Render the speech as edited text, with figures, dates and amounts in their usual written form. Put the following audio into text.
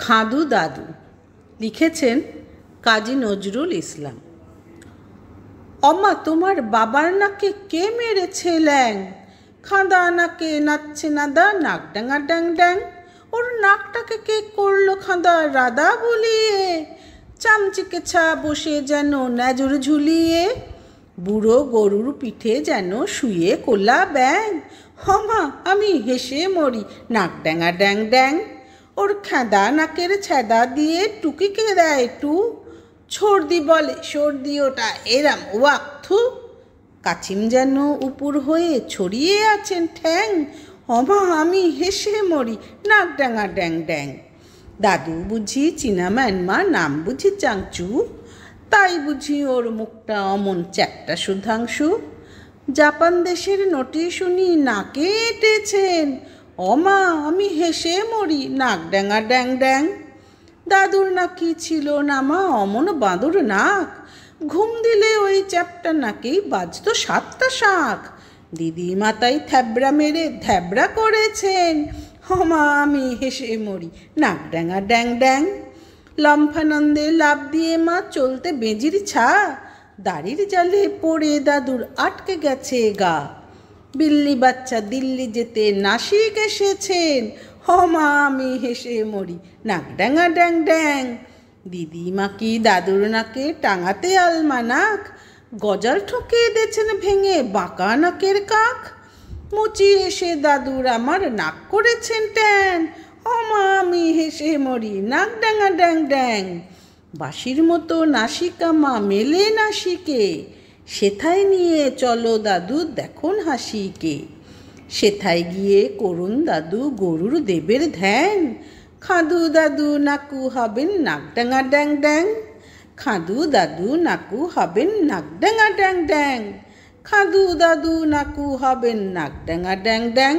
খাদু দাদু লিখেছেন কাজী নজরুল ইসলাম। অমা তোমার বাবার নাকে কে মেরেছে ল্যাং? খাঁদা নাকে নাচছে নাদা, নাক ডাঙা ড্যাং ড্যাং। ওর নাকটাকে কে করলো খাঁদা রাদা বলিয়ে? চামচিকে ছা বসে যেন নেজর ঝুলিয়ে, বুড়ো গরুর পিঠে যেন শুয়ে কোলা ব্যাং। হমা আমি হেসে মরি, নাক ড্যাঙা ড্যাং ড্যাং। ওর খেঁদা নাকের ছেদা দিয়ে টুকিকে দেয় টু, সর্দি বলে সর্দি ওটা এরাম ওয়াক থু। কাছিম যেন উপুর হয়ে ছড়িয়ে আছেন ঠ্যাং। হমা আমি হেসে মরি, নাক ড্যাঙা ড্যাং ড্যাং। দাদু বুঝি চীনা ম্যানমা, নাম বুঝি চাংচু, তাই বুঝি ওর মুখটা অমন চ্যাপ্টা সুধাংশু। জাপান দেশের নটি শুনি নাকে এঁটেছেন, অমা আমি হেসে মরি, নাক ড্যাঙা ড্যাং ড্যাং। দাদুর নাকি ছিল না মা অমন বাঁদর নাক, ঘুম দিলে ওই চ্যাপ্টা নাকেই বাজতো 7টা শাঁখ। দিদি মাতাই থ্যাবড়া মেরে থ্যাবড়া করেছেন, হমা আমি হেসে মরি, নাক ড্যাঙা ড্যাং ড্যাং। লম্ফানন্দে লাভ দিয়ে মা চলতে বেজির ছা, দাড়ির জালে পড়ে দাদুর আটকে গেছে গা। বিল্লি বাচ্চা দিল্লি যেতে নাসিক এসেছেন, হমা আমি হেসে মরি, নাক ড্যাঙা ড্যাং ড্যাং। দিদিমা কি দাদুর নাকে টাঙাতে আলমানাক, গজাল ঠুকে দিয়েছেন ভেঙে বাঁকা নাকের কাক। মুচি এসে দাদুর আমার নাক করেছেন ট্যান, হমা আমি হেসে মরি, নাক ড্যাঙা ড্যাং ড্যাং। বাঁশির মতো নাসিকা মা মেলে নাসিকে, সেথায় নিয়ে চলো দাদু দেখুন হাসিকে। সেথায় গিয়ে করুন দাদু গরুর দেবের ধ্যান, খাদু দাদু নাকু হবেন নাক ড্যাঙা ড্যাং ড্যাং। খাদু দাদু নাকু হবেন নাক ড্যাঙা ড্যাং ড্যাং। খাদু দাদু নাকু হবেন নাক ড্যাঙা ড্যাং ড্যাং।